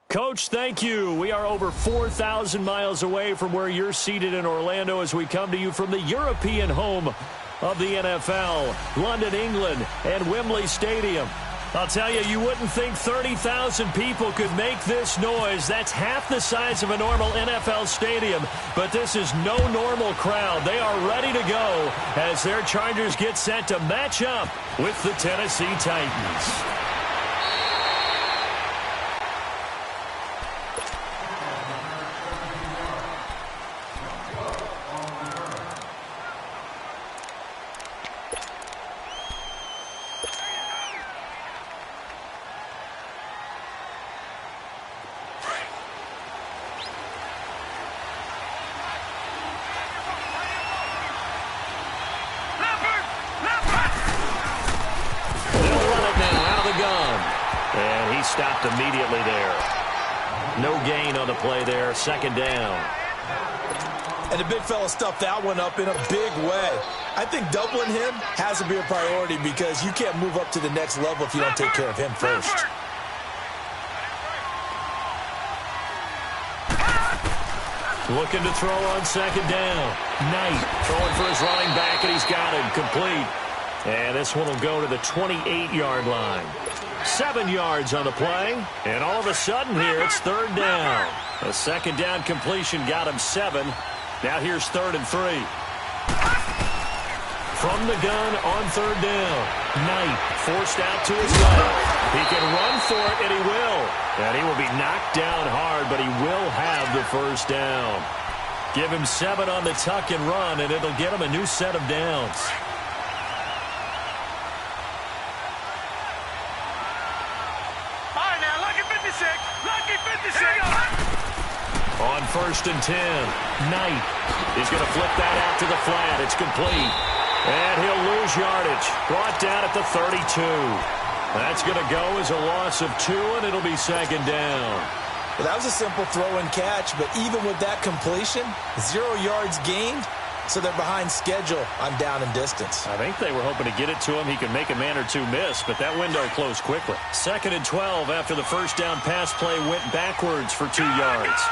Coach, thank you. We are over 4,000 miles away from where you're seated in Orlando as we come to you from the European home of the NFL, London, England, and Wembley Stadium. I'll tell you, you wouldn't think 30,000 people could make this noise. That's half the size of a normal NFL stadium, but this is no normal crowd. They are ready to go as their Chargers get set to match up with the Tennessee Titans. Stopped immediately there. No gain on the play there. Second down. And the big fella stuffed that one up in a big way. I think doubling him has to be a priority because you can't move up to the next level if you don't take care of him first. Looking to throw on second down. Knight throwing for his running back, and he's got it complete. And this one will go to the 28-yard line. 7 yards on the play, and all of a sudden here it's third down. A second down completion got him 7. Now here's 3rd and 3. From the gun on third down. Knight forced out to his left. He can run for it, and he will. And he will be knocked down hard, but he will have the first down. Give him 7 on the tuck and run, and it'll get him a new set of downs. On 1st and 10, Knight is going to flip that out to the flat. It's complete. And he'll lose yardage. Brought down at the 32. That's going to go as a loss of 2, and it'll be second down. Well, that was a simple throw and catch, but even with that completion, 0 yards gained, so they're behind schedule on down and distance. I think they were hoping to get it to him. He could make a man or two miss, but that window closed quickly. 2nd and 12 after the first down pass play went backwards for 2 yards.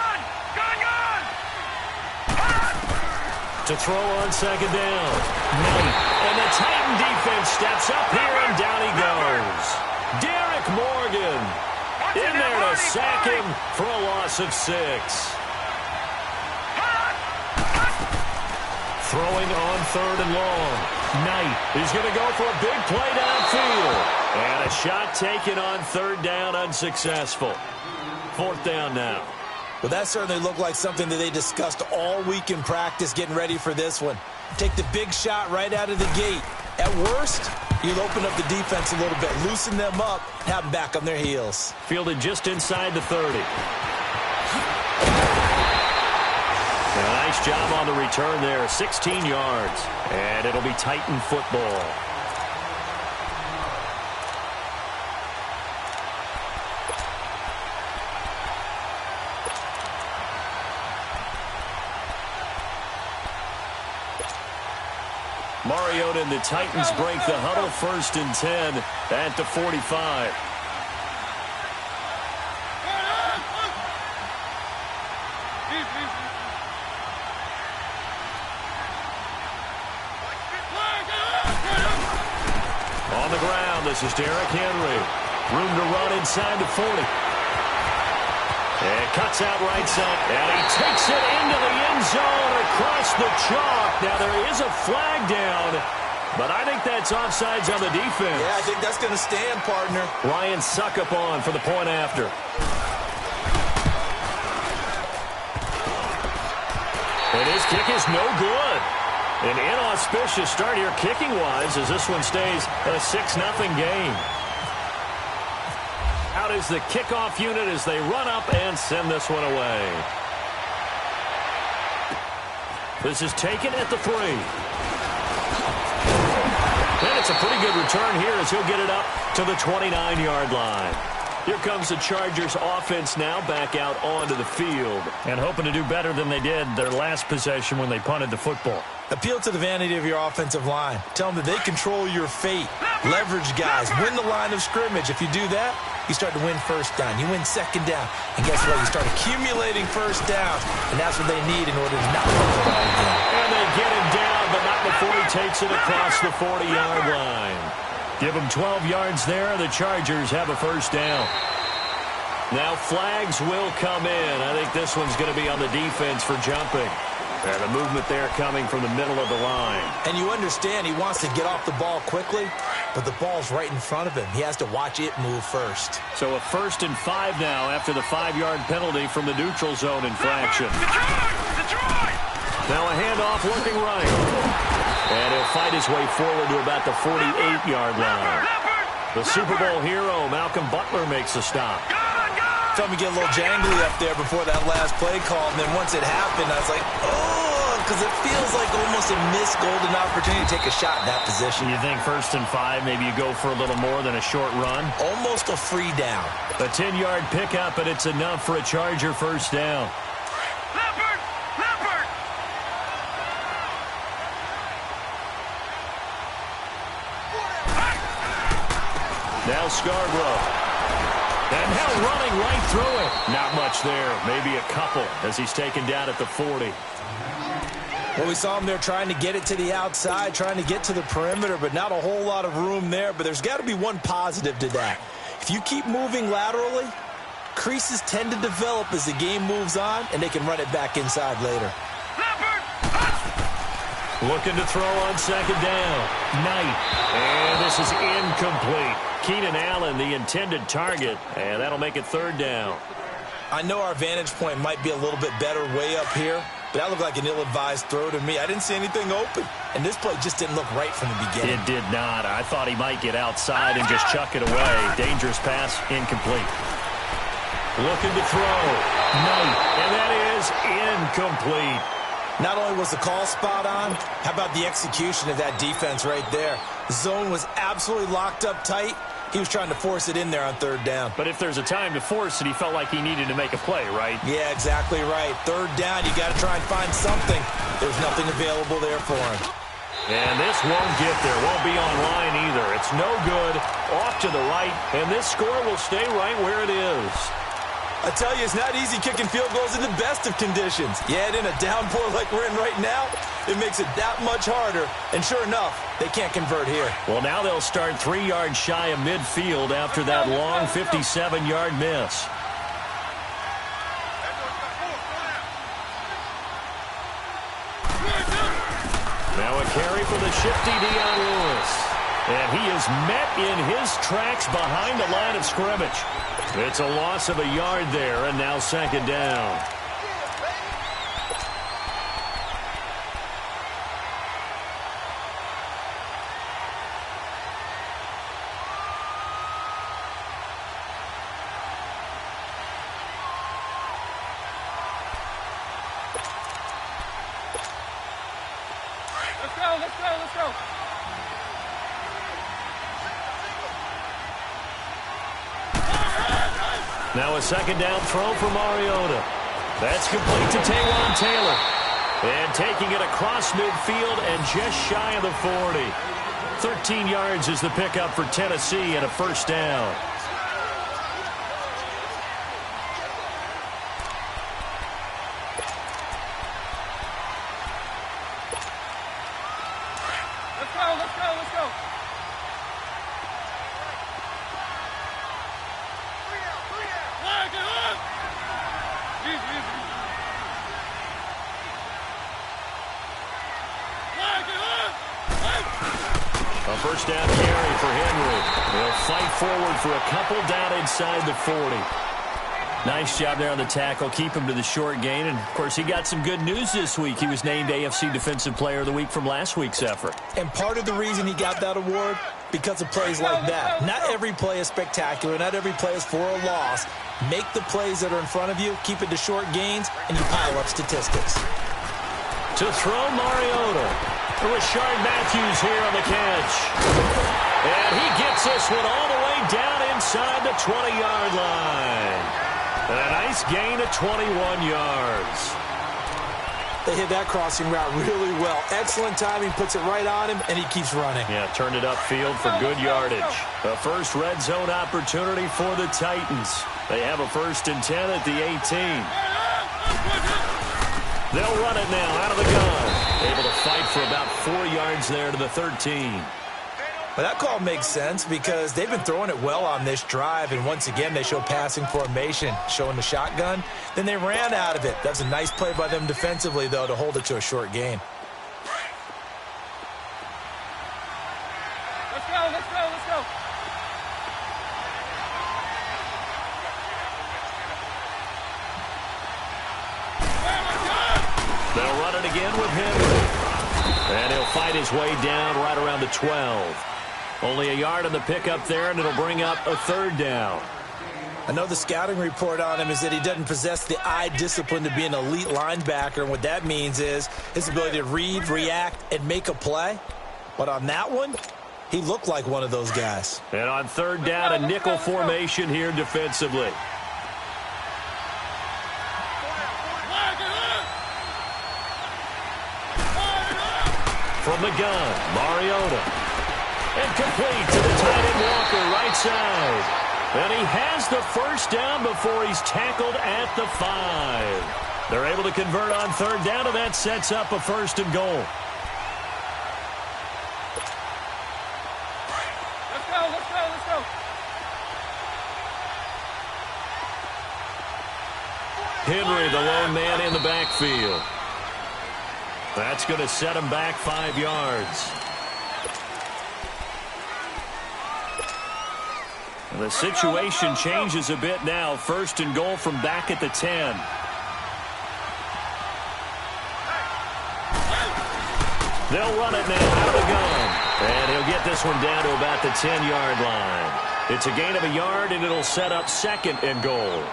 To throw on second down. Knight. And the Titan defense steps up here, and down he goes. Derek Morgan in there to sack him for a loss of 6. Throwing on 3rd and long. Knight is going to go for a big play downfield. And a shot taken on 3rd down, unsuccessful. 4th down now. Well, that certainly looked like something that they discussed all week in practice getting ready for this one. Take the big shot right out of the gate. At worst, you'll open up the defense a little bit, loosen them up, have them back on their heels. Fielded just inside the 30. A nice job on the return there, 16 yards. And it'll be Titan football. Mariota and the Titans break the huddle. 1st and 10 at the 45. On the ground, this is Derrick Henry. Room to run inside the 40. And cuts out right side. And he takes it into the end zone across the chalk. Now there is a flag down, but I think that's offsides on the defense. Yeah, I think that's going to stand, partner. Ryan Suckup on for the point after. And his kick is no good. An inauspicious start here kicking-wise as this one stays a 6-0 game. Out is the kickoff unit as they run up and send this one away. This is taken at the 3. And it's a pretty good return here as he'll get it up to the 29-yard line. Here comes the Chargers offense now back out onto the field and hoping to do better than they did their last possession when they punted the football. Appeal to the vanity of your offensive line. Tell them that they control your fate. Leverage guys. Win the line of scrimmage. If you do that, you start to win first down. You win second down. And guess what? You start accumulating first downs. And that's what they need in order to not run the ball again. And they get him down, but not before he takes it across the 40-yard line. Give him 12 yards there. The Chargers have a first down. Now flags will come in. I think this one's going to be on the defense for jumping. And the movement there coming from the middle of the line. And you understand he wants to get off the ball quickly, but the ball's right in front of him. He has to watch it move first. So a 1st and 5 now after the 5-yard penalty from the neutral zone infraction. Now a handoff looking right. And he'll fight his way forward to about the 48-yard line. The Super Bowl hero, Malcolm Butler, makes a stop. Felt me get a little jangly up there before that last play call, and then once it happened, I was like, oh, because it feels like almost a missed golden opportunity to take a shot in that position. You think 1st and 5, maybe you go for a little more than a short run? Almost a free down. A 10-yard pickup, and it's enough for a Charger first down. Now Scarborough. And now running right through it. Not much there. Maybe a couple as he's taken down at the 40. Well, we saw him there trying to get it to the outside, trying to get to the perimeter, but not a whole lot of room there. But there's got to be one positive to that. If you keep moving laterally, creases tend to develop as the game moves on, and they can run it back inside later. Looking to throw on second down. Knight. And this is incomplete. Keenan Allen, the intended target, and that'll make it 3rd down. I know our vantage point might be a little bit better way up here, but that looked like an ill-advised throw to me. I didn't see anything open, and this play just didn't look right from the beginning. It did not. I thought he might get outside and just chuck it away. Dangerous pass, incomplete. Looking to throw. Knight, and that is incomplete. Not only was the call spot on, how about the execution of that defense right there? The zone was absolutely locked up tight. He was trying to force it in there on 3rd down. But if there's a time to force it, he felt like he needed to make a play, right? Yeah, exactly right. 3rd down, you got to try and find something. There's nothing available there for him. And this won't get there. Won't be online either. It's no good. Off to the right, and this score will stay right where it is. I tell you, it's not easy kicking field goals in the best of conditions. Yet in a downpour like we're in right now, it makes it that much harder. And sure enough, they can't convert here. Well, now they'll start 3 yards shy of midfield after that long 57-yard miss. Now a carry for the shifty Dion Lewis. And he is met in his tracks behind the line of scrimmage. It's a loss of a yard there, and now 2nd down. Let's go. Now a 2nd down throw for Mariota. That's complete to Taywan Taylor. And taking it across midfield and just shy of the 40. 13 yards is the pickup for Tennessee and a first down. Let's go. A first down carry for Henry. They'll fight forward for a couple down inside the 40. Nice job there on the tackle. Keep him to the short gain. And, of course, he got some good news this week. He was named AFC Defensive Player of the Week from last week's effort. And part of the reason he got that award, because of plays like that. Not every play is spectacular. Not every play is for a loss. Make the plays that are in front of you, keep it to short gains, and you pile up statistics. To throw Mariota. Rashard Matthews here on the catch. And he gets this one all the way down inside the 20-yard line. And a nice gain of 21 yards. They hit that crossing route really well. Excellent timing, puts it right on him, and he keeps running. Yeah, turned it upfield for good yardage. A first red zone opportunity for the Titans. They have a 1st and 10 at the 18. They'll run it now out of the gun. Able to fight for about 4 yards there to the 13. But that call makes sense because they've been throwing it well on this drive, and once again they show passing formation, showing the shotgun. Then they ran out of it. That's a nice play by them defensively, though, to hold it to a short gain. Let's go, let's go, let's go. They'll run it again with Henry. And he'll fight his way down right around the 12. Only a yard on the pickup there, and it'll bring up a 3rd down. I know the scouting report on him is that he doesn't possess the eye discipline to be an elite linebacker, and what that means is his ability to read, react, and make a play. But on that one, he looked like one of those guys. And on 3rd down, a nickel formation here defensively. From the gun, Mariota. And complete to the tight end Walker, right side. And he has the 1st down before he's tackled at the 5. They're able to convert on 3rd down, and that sets up a 1st and goal. Let's go, let's go, let's go. Henry, the lone man in the backfield. That's going to set him back 5 yards. The situation changes a bit now. 1st and goal from back at the 10. They'll run it now out of the gun. And he'll get this one down to about the 10-yard line. It's a gain of a yard, and it'll set up 2nd and goal.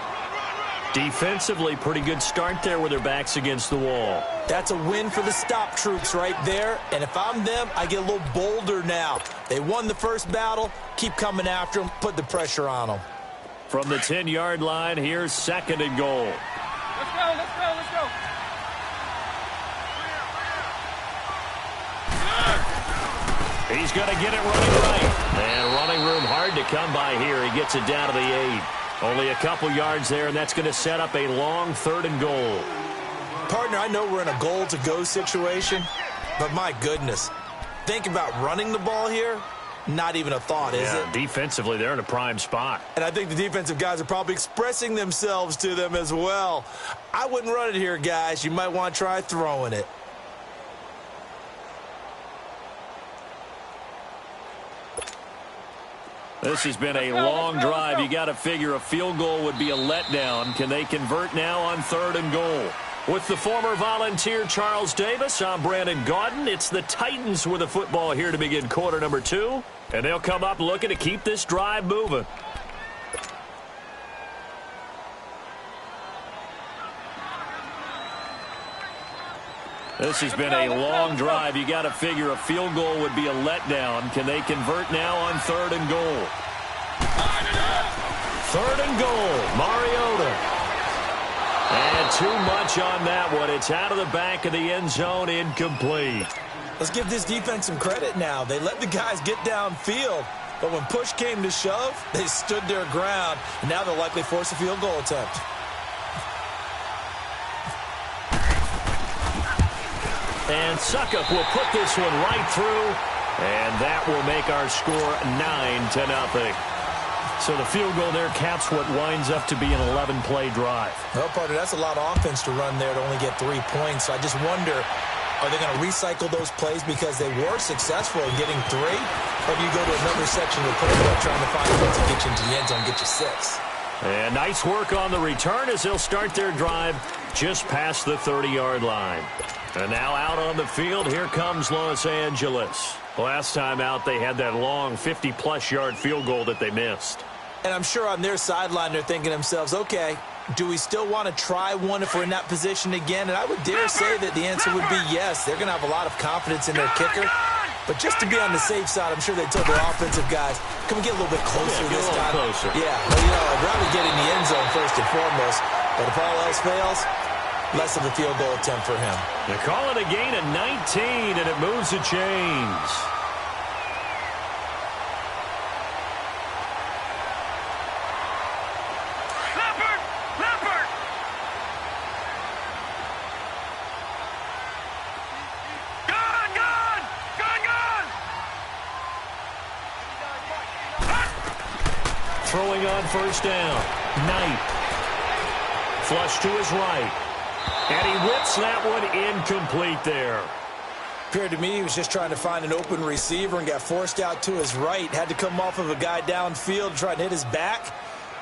Defensively, pretty good start there with their backs against the wall. That's a win for the stop troops right there. And if I'm them, I get a little bolder now. They won the first battle. Keep coming after them. Put the pressure on them. From the 10-yard line, here's 2nd and goal. Let's go, let's go, let's go. He's going to get it running right. And running room hard to come by here. He gets it down to the 8. Only a couple yards there, and that's going to set up a long 3rd and goal. Partner, I know we're in a goal-to-go situation, but my goodness, think about running the ball here. Not even a thought, is it? Defensively, they're in a prime spot. And I think the defensive guys are probably expressing themselves to them as well. I wouldn't run it here, guys. You might want to try throwing it. This has been a long drive. You got to figure a field goal would be a letdown. Can they convert now on 3rd and goal? With the former Volunteer Charles Davis, I'm Brandon Gaudin. It's the Titans with the football here to begin quarter number 2. And they'll come up looking to keep this drive moving. This has been a long drive. You got to figure a field goal would be a letdown. Can they convert now on 3rd and goal? 3rd and goal, Mariota. And too much on that one. It's out of the back of the end zone, incomplete. Let's give this defense some credit now. They let the guys get downfield, but when push came to shove, they stood their ground, and now they'll likely force a field goal attempt. And Suckup will put this one right through, and that will make our score 9-0. So the field goal there caps what winds up to be an 11-play drive. Well, partner, that's a lot of offense to run there to only get 3 points. So I just wonder, are they going to recycle those plays because they were successful in getting 3? Or do you go to another section of the playbook trying to find points to get you into the end zone and get you 6? And nice work on the return as they'll start their drive just past the 30-yard line. And now out on the field, here comes Los Angeles. Last time out, they had that long 50-plus yard field goal that they missed. And I'm sure on their sideline, they're thinking to themselves, okay, do we still want to try one if we're in that position again? And I would dare say that the answer would be yes. They're going to have a lot of confidence in their kicker. But just to be on the safe side, I'm sure they told their offensive guys, can we get a little bit closer this time? Closer. Yeah, well, I'd rather get in the end zone first and foremost. But if all else fails, less of a field goal attempt for him. They call it a gain of 19, and it moves the chains. Throwing on first down. Knight. Flush to his right. And he whips that one incomplete there. Appeared to me he was just trying to find an open receiver and got forced out to his right. Had to come off of a guy downfield, trying to hit his back.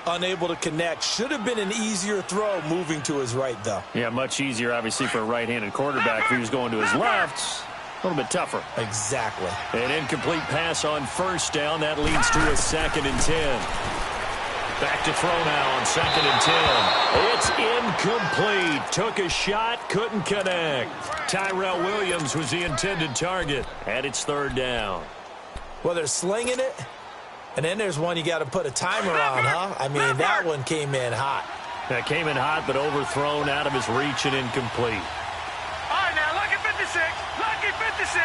Unable to connect. Should have been an easier throw moving to his right, though. Yeah, much easier, obviously, for a right-handed quarterback. If he was going to his left, a little bit tougher. Exactly. An incomplete pass on first down. That leads to a 2nd and 10. Back to throw now on 2nd and 10. It's incomplete. Took a shot, couldn't connect. Tyrell Williams was the intended target, and it's 3rd down. Well, they're slinging it, and then there's one you got to put a timer on, huh? I mean, that one came in hot. That came in hot, but overthrown, out of his reach and incomplete. All right, now, lucky 56. Lucky 56.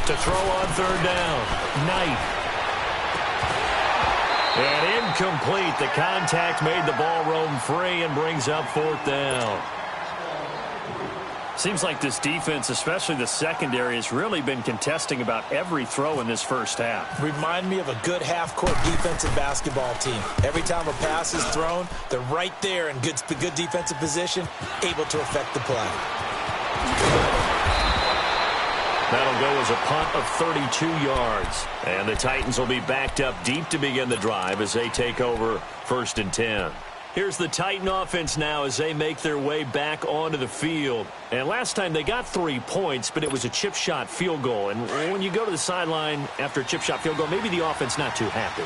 To throw on 3rd down. Knight. And incomplete. The contact made the ball roam free and brings up 4th down. Seems like this defense, especially the secondary, has really been contesting about every throw in this first half. Remind me of a good half-court defensive basketball team. Every time a pass is thrown, they're right there in good defensive position, able to affect the play. That'll go as a punt of 32 yards. And the Titans will be backed up deep to begin the drive as they take over 1st and 10. Here's the Titan offense now as they make their way back onto the field. And last time they got 3 points, but it was a chip shot field goal. And when you go to the sideline after a chip shot field goal, maybe the offense not too happy.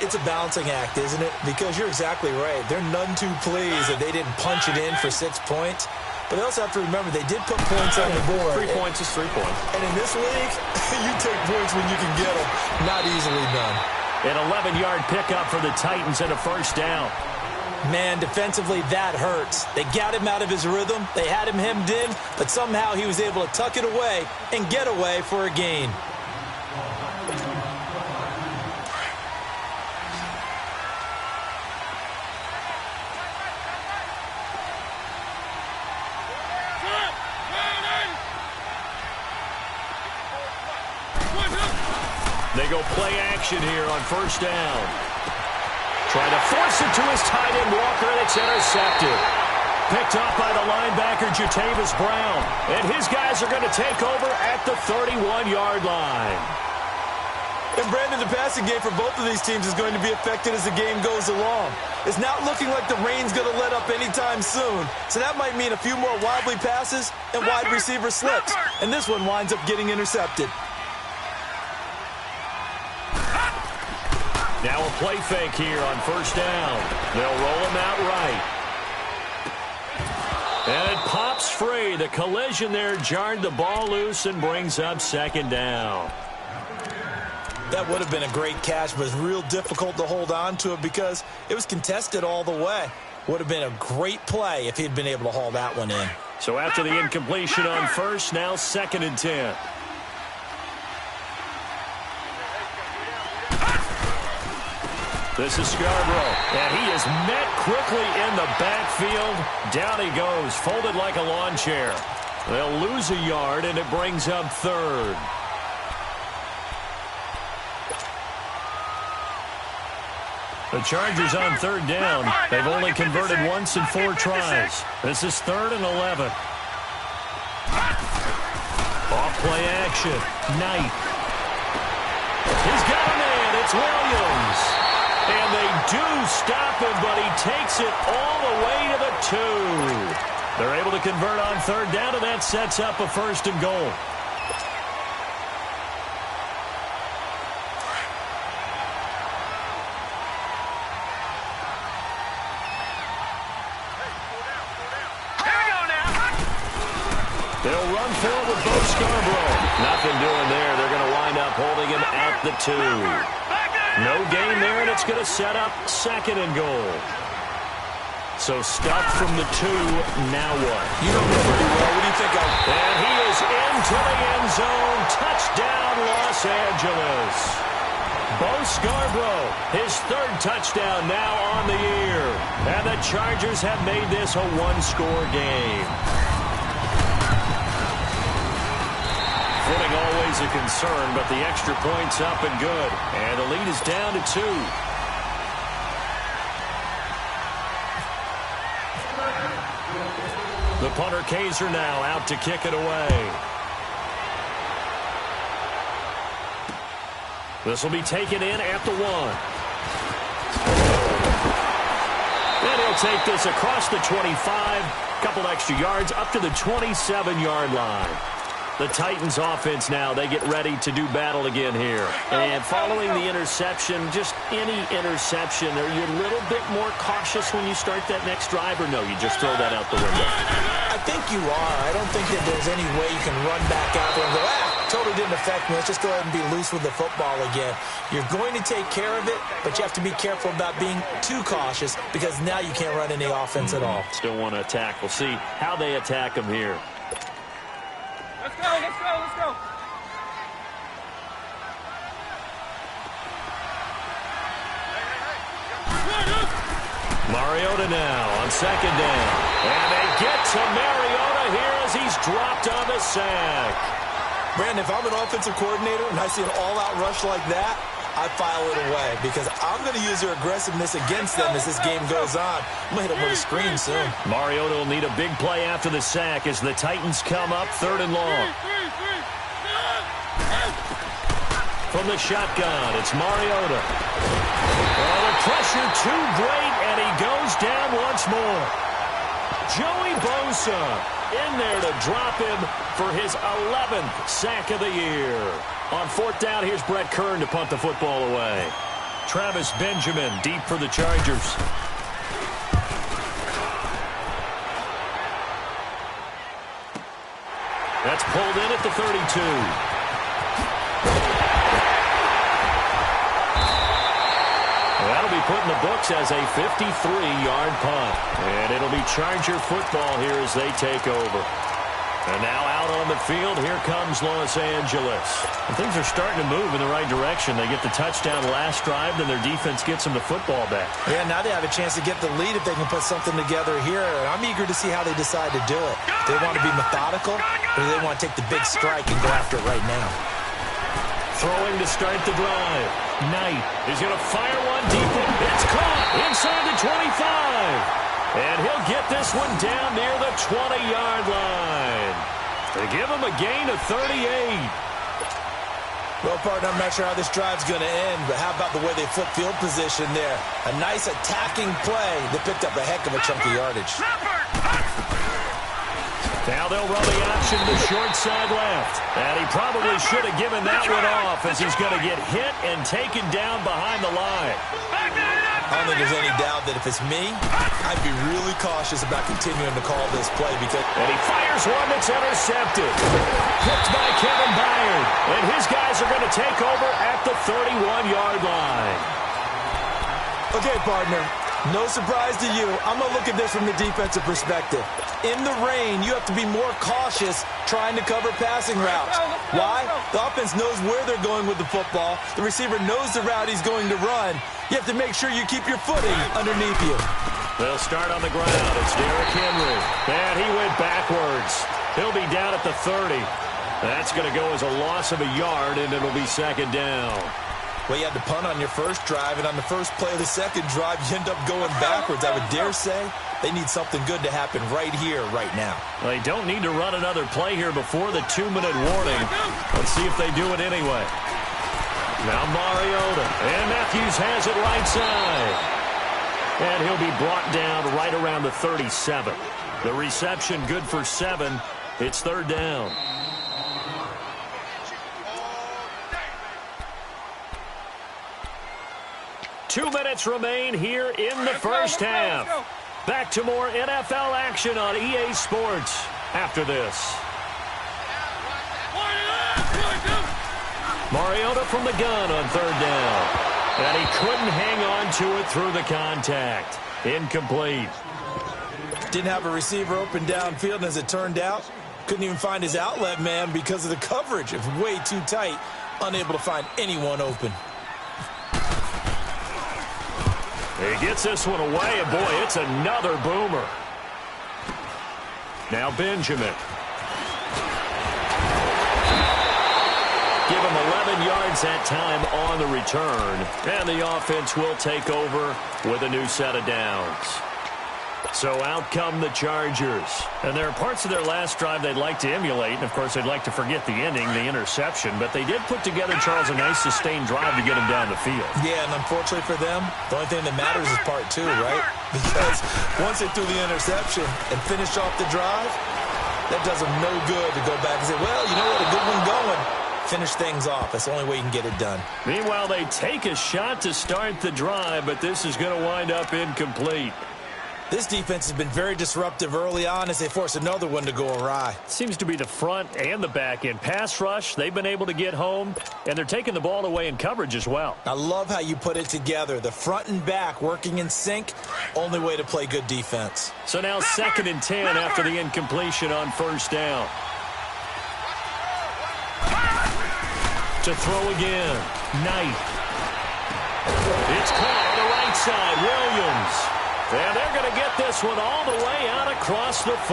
It's a balancing act, isn't it? Because you're exactly right. They're none too pleased that they didn't punch it in for 6 points. But they also have to remember they did put points on the board. 3 points is 3 points. And in this league, you take points when you can get them. Not easily done. An 11-yard pickup for the Titans and a 1st down. Man, defensively, that hurts. They got him out of his rhythm. They had him hemmed in, but somehow he was able to tuck it away and get away for a gain. They go play action here on 1st down. Trying to force it to his tight end, Walker, and it's intercepted. Picked up by the linebacker, Jatavis Brown. And his guys are going to take over at the 31-yard line. And, Brandon, the passing game for both of these teams is going to be affected as the game goes along. It's not looking like the rain's going to let up anytime soon. So that might mean a few more wobbly passes and wide receiver slips. And this one winds up getting intercepted. Now a play fake here on 1st down. They'll roll him out right. And it pops free. The collision there jarred the ball loose and brings up 2nd down. That would have been a great catch, but it's real difficult to hold on to it because it was contested all the way. Would have been a great play if he'd been able to haul that one in. So after the incompletion on 1st, now 2nd and 10. This is Scarborough, and he is met quickly in the backfield. Down he goes, folded like a lawn chair. They'll lose a yard, and it brings up 3rd. The Chargers on 3rd down. They've only converted once in 4 tries. This is 3rd and 11. Off play action. Knight. He's got a man. It's Williams. And they do stop him, but he takes it all the way to the 2. They're able to convert on 3rd down, and that sets up a 1st and goal. They'll run forward with Bo Scarborough. Nothing doing there. They're going to wind up holding him at the 2. No gain there, and it's going to set up 2nd and goal. So stuffed from the 2, now what? You know me pretty well. What do you think of? And he is into the end zone. Touchdown, Los Angeles. Bo Scarborough, his 3rd touchdown now on the year. And the Chargers have made this a 1-score game. Footing always a concern, but the extra point's up and good. And the lead is down to 2. The punter Kaiser now out to kick it away. This will be taken in at the 1. And he'll take this across the 25. Couple extra yards up to the 27-yard line. The Titans offense now, they get ready to do battle again here. And following the interception, just any interception, are you a little bit more cautious when you start that next drive, or no, you just throw that out the window? I think you are. I don't think that there's any way you can run back out there and go, totally didn't affect me. Let's just go ahead and be loose with the football again. You're going to take care of it, but you have to be careful about being too cautious because now you can't run any offense at all. Still want to attack. We'll see how they attack him here. Let's go, let's go, let's go. Mariota now on 2nd down. And they get to Mariota here as he's dropped on the sack. Brandon, if I'm an offensive coordinator and I see an all-out rush like that, I file it away because I'm going to use their aggressiveness against them as this game goes on. I'm going to hit them with a screen soon. Mariota will need a big play after the sack as the Titans come up 3rd and long. From the shotgun, it's Mariota. Oh, the pressure too great, and he goes down once more. Joey Bosa in there to drop him for his 11th sack of the year. On 4th down, here's Brett Kern to punt the football away. Travis Benjamin deep for the Chargers. That's pulled in at the 32. That'll be put in the books as a 53-yard punt. And it'll be Charger football here as they take over. And now out on the field, here comes Los Angeles. And things are starting to move in the right direction. They get the touchdown last drive, then their defense gets them the football back. Yeah, now they have a chance to get the lead if they can put something together here. And I'm eager to see how they decide to do it. Do they want to be methodical, or do they want to take the big strike and go after it right now? Throwing to start the drive. Knight is going to fire one deep. It's caught inside the 25. And he'll get this one down near the 20-yard line. They give him a gain of 38. Well, partner, I'm not sure how this drive's going to end, but how about the way they flip field position there? A nice attacking play that picked up a heck of a chunk of yardage. Now they'll run the option to the short side left. And he probably should have given that one off as he's going to get hit and taken down behind the line. I don't think there's any doubt that if it's me, I'd be really cautious about continuing to call this play because... And he fires one that's intercepted. Picked by Kevin Byard. And his guys are going to take over at the 31-yard line. Okay, partner. No surprise to you. I'm going to look at this from the defensive perspective. In the rain, you have to be more cautious trying to cover passing routes. Why? The offense knows where they're going with the football. The receiver knows the route he's going to run. You have to make sure you keep your footing underneath you. They'll start on the ground. It's Derrick Henry. And he went backwards. He'll be down at the 30. That's going to go as a loss of a yard, and it'll be 2nd down. Well, you had to punt on your first drive, and on the first play of the second drive, you end up going backwards. I would dare say they need something good to happen right here, right now. Well, they don't need to run another play here before the 2-minute warning. Let's see if they do it anyway. Now Mariota, and Matthews has it right side. And he'll be brought down right around the 37. The reception good for 7. It's 3rd down. Two minutes remain here in the first half. Back to more NFL action on EA Sports after this. Mariota from the gun on 3rd down. And he couldn't hang on to it through the contact. Incomplete. Didn't have a receiver open downfield, and as it turned out, couldn't even find his outlet man because of the coverage. It was way too tight, unable to find anyone open. He gets this one away, and boy, it's another boomer. Now Benjamin. Give him 11 yards that time on the return, and the offense will take over with a new set of downs. So out come the Chargers. And there are parts of their last drive they'd like to emulate. And, of course, they'd like to forget the ending, the interception. But they did put together, Charles, a nice sustained drive to get them down the field. Yeah, and unfortunately for them, the only thing that matters is part two, right? Because once they threw the interception and finished off the drive, that does them no good to go back and say, well, you know what, a good one going. Finish things off. That's the only way you can get it done. Meanwhile, they take a shot to start the drive, but this is going to wind up incomplete. This defense has been very disruptive early on as they force another one to go awry. Seems to be the front and the back end. Pass rush, they've been able to get home, and they're taking the ball away in coverage as well. I love how you put it together. The front and back working in sync, only way to play good defense. So now 2nd and 10 after the incompletion on first down. To throw again. Knight. It's caught on the right side. Williams. And they're going to get this one all the way out across the 45.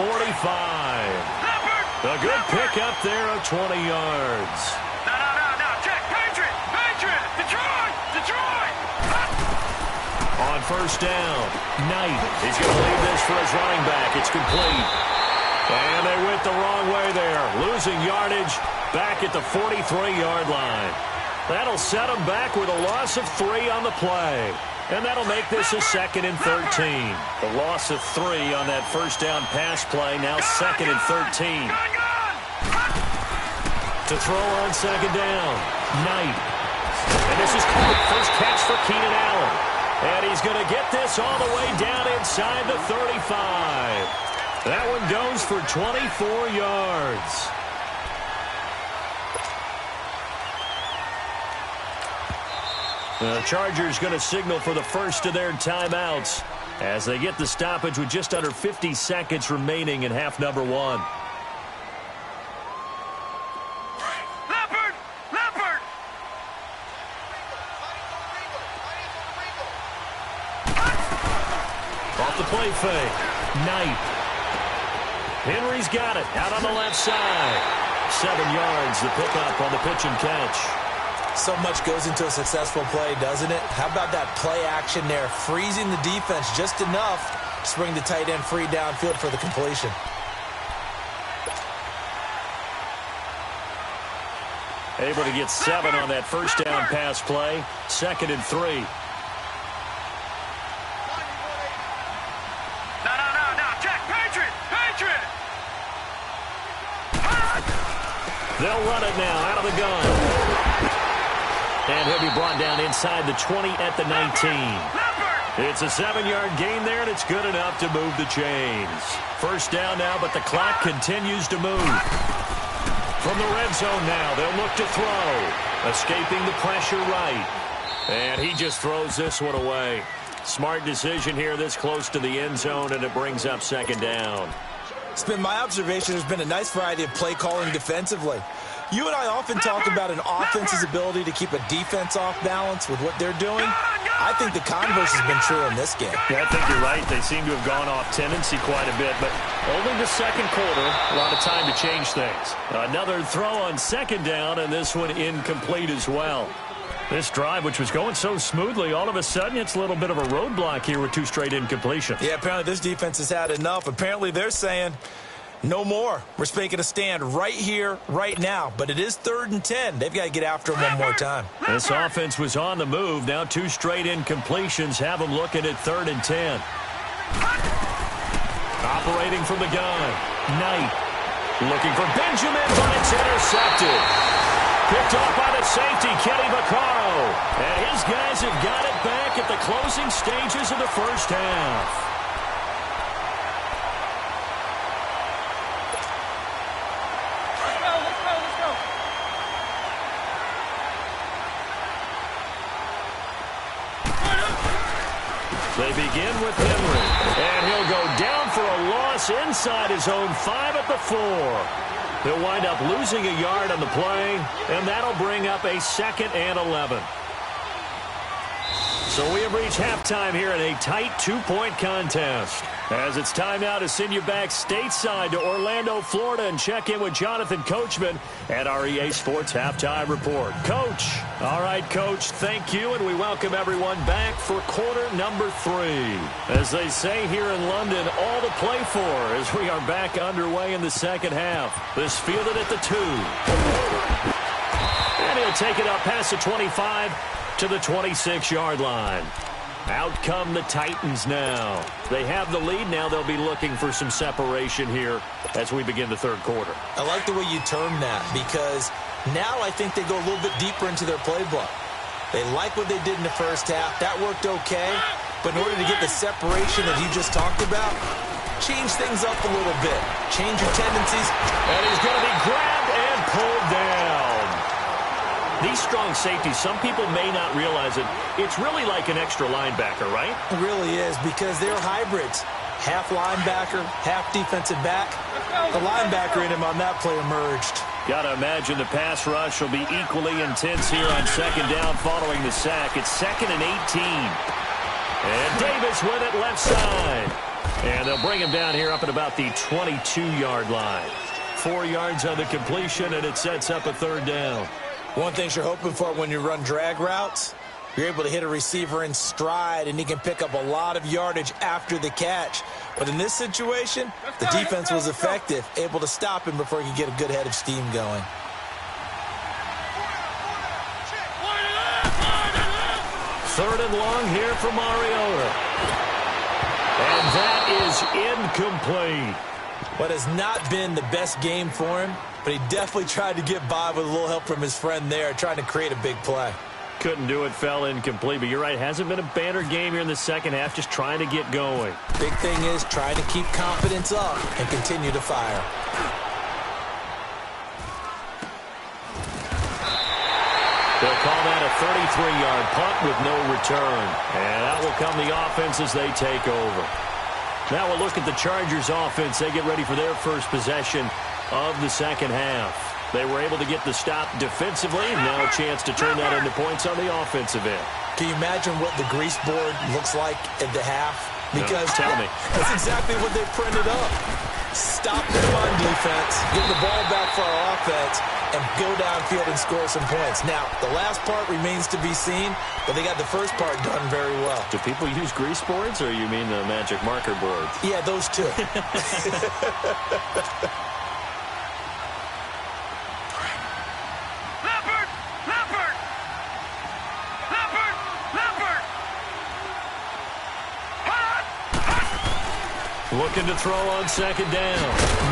A good pick up there of 20 yards. No. Check. Patriot. Detroit. On first down, Knight. He's going to leave this for his running back. It's complete. And they went the wrong way there. Losing yardage back at the 43-yard line. That'll set them back with a loss of 3 on the play. And that'll make this a 2nd and 13. The loss of 3 on that first down pass play. Now 2nd and 13. To throw on 2nd down. Knight. And this is caught. First catch for Keenan Allen. And he's going to get this all the way down inside the 35. That one goes for 24 yards. The Chargers going to signal for the first of their timeouts as they get the stoppage with just under 50 seconds remaining in half number 1. Leopard! Off the play fake. Knight. Henry's got it out on the left side. 7 yards, the pickup on the pitch and catch. So much goes into a successful play, doesn't it? How about that play action there? Freezing the defense just enough to bring the tight end free downfield for the completion. Able to get 7 on that first down pass play. 2nd and 3. No. Check. Patriot. They'll run it now out of the gun. And he'll be brought down inside the 20 at the 19. It's a 7-yard gain there, and it's good enough to move the chains. First down now, but the clock continues to move. From the red zone now, they'll look to throw. Escaping the pressure right. And he just throws this one away. Smart decision here this close to the end zone, and it brings up 2nd down. It's been my observation there's been a nice variety of play calling defensively. You and I often talk about an offense's ability to keep a defense off balance with what they're doing. I think the converse has been true in this game. Yeah, I think you're right. They seem to have gone off tendency quite a bit, but only the 2nd quarter, a lot of time to change things. Another throw on 2nd down, and this one incomplete as well. This drive, which was going so smoothly, all of a sudden it's a little bit of a roadblock here with 2 straight incompletions. Yeah, apparently this defense has had enough. Apparently they're saying, no more. We're making a stand right here, right now. But it is 3rd and 10. They've got to get after him one more time. This offense was on the move. Now 2 straight incompletions have them looking at 3rd and 10. Operating from the gun. Knight. Looking for Benjamin, but it's intercepted. Picked off by the safety, Kenny Vaccaro. And his guys have got it back at the closing stages of the first half. They begin with Henry, and he'll go down for a this inside his own 5 at the 4. He'll wind up losing a yard on the play, and that'll bring up a 2nd and 11. So we have reached halftime here in a tight 2-point contest. As it's time now to send you back stateside to Orlando, Florida, and check in with Jonathan Coachman at our EA Sports Halftime Report. Coach. All right, Coach, thank you, and we welcome everyone back for quarter number 3. As they say here in London, all to play for as we are back underway in the second half. This fielded at the 2. And he'll take it up past the 25 to the 26-yard line. Out come the Titans now. They have the lead. Now they'll be looking for some separation here as we begin the third quarter. I like the way you term that, because now I think they go a little bit deeper into their playbook. They like what they did in the first half. That worked okay. But in order to get the separation that you just talked about, change things up a little bit. Change your tendencies. And he's going to be grabbed and pulled down. These strong safeties, some people may not realize it. It's really like an extra linebacker, right? It really is, because they're hybrids. Half linebacker, half defensive back. The linebacker in him on that play emerged. Got to imagine the pass rush will be equally intense here on 2nd down following the sack. It's 2nd and 18. And Davis with it left side. And they'll bring him down here up at about the 22-yard line. 4 yards on the completion, and it sets up a 3rd down. One thing you're hoping for when you run drag routes, you're able to hit a receiver in stride, and he can pick up a lot of yardage after the catch. But in this situation, the defense was effective, able to stop him before he could get a good head of steam going. Third and long here for Mariota. And that is incomplete. What has not been the best game for him, but he definitely tried to get by with a little help from his friend there, trying to create a big play. Couldn't do it, fell incomplete. But you're right, hasn't been a banner game here in the second half, just trying to get going. Big thing is trying to keep confidence up and continue to fire. They'll call that a 33-yard punt with no return. And out will come the offense as they take over. Now we'll look at the Chargers offense. They get ready for their first possession of the second half. They were able to get the stop defensively. Now a chance to turn that into points on the offensive end. Can you imagine what the grease board looks like at the half? Because tell me. That's exactly what they printed up. Stop them on defense, get the ball back for our offense, and go downfield and score some points. Now, the last part remains to be seen, but they got the first part done very well. Do people use grease boards, or you mean the magic marker boards? Yeah, those two. Looking to throw on second down.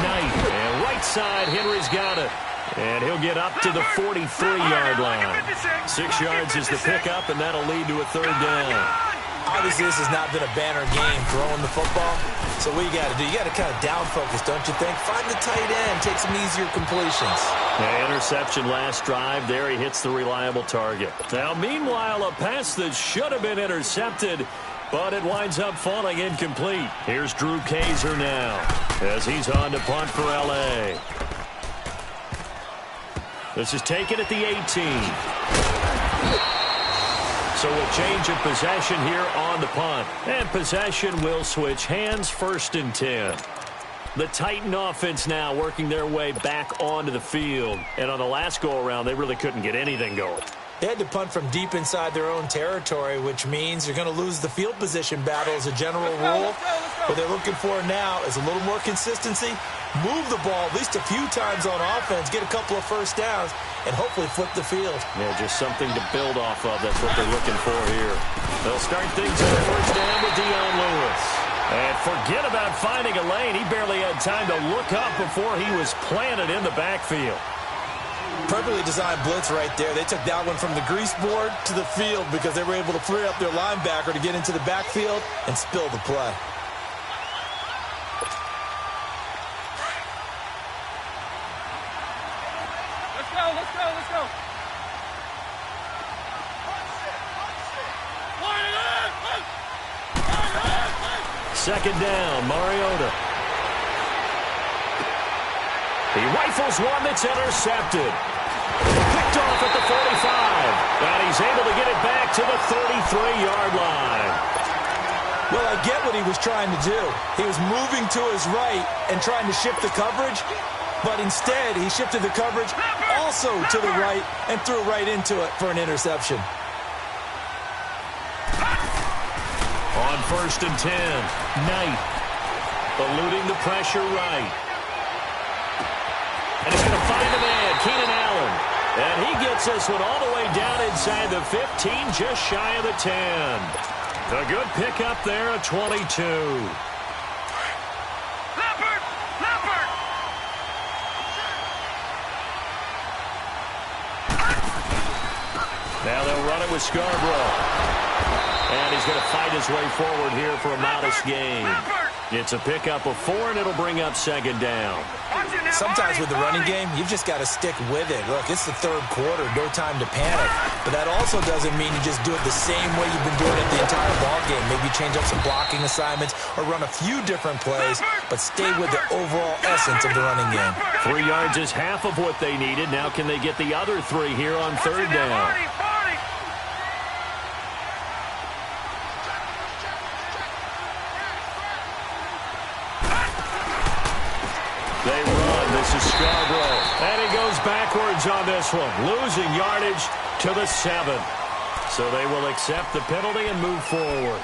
Knight. And right side, Henry's got it. And he'll get up to the 43-yard line. 6 yards is the pickup, and that'll lead to a 3rd down. Obviously, this has not been a banner game throwing the football. So what you got to do, you got to kind of down focus, don't you think? Find the tight end, take some easier completions. Interception last drive. There he hits the reliable target. Now, meanwhile, a pass that should have been intercepted, but it winds up falling incomplete. Here's Drew Kaiser now as he's on to punt for L.A. This is taken at the 18. So a change of possession here on the punt. And possession will switch hands, 1st and 10. The Titan offense now working their way back onto the field. And on the last go-around, they really couldn't get anything going. They had to punt from deep inside their own territory, which means you're going to lose the field position battle as a general rule. What they're looking for now is a little more consistency, move the ball at least a few times on offense, get a couple of first downs, and hopefully flip the field. Yeah, just something to build off of. That's what they're looking for here. They'll start things on the 1st down with Dion Lewis. And forget about finding a lane. He barely had time to look up before he was planted in the backfield. Perfectly designed blitz right there. They took that one from the grease board to the field because they were able to free up their linebacker to get into the backfield and spill the play. Let's go, let's go, let's go. Second down, Mariota. He rifles one that's intercepted. Picked off at the 45. And he's able to get it back to the 33-yard line. Well, I get what he was trying to do. He was moving to his right and trying to shift the coverage, but instead he shifted the coverage also to the right and threw right into it for an interception. On 1st and 10, Knight eluding the pressure right. And he's going to find the man, Keenan Allen. And he gets this one all the way down inside the 15, just shy of the 10. A good pickup there at 22. Leopard! Leopard! Now they'll run it with Scarborough. And he's going to fight his way forward here for a modest gain. It's a pickup of 4, and it'll bring up 2nd down. Sometimes with the running game, you've just got to stick with it. Look, it's the 3rd quarter, no time to panic. But that also doesn't mean you just do it the same way you've been doing it the entire ball game. Maybe change up some blocking assignments or run a few different plays, but stay with the overall essence of the running game. 3 yards is half of what they needed. Now can they get the other 3 here on 3rd down? They run. This is Scarborough. And he goes backwards on this one, losing yardage to the 7. So they will accept the penalty and move forward.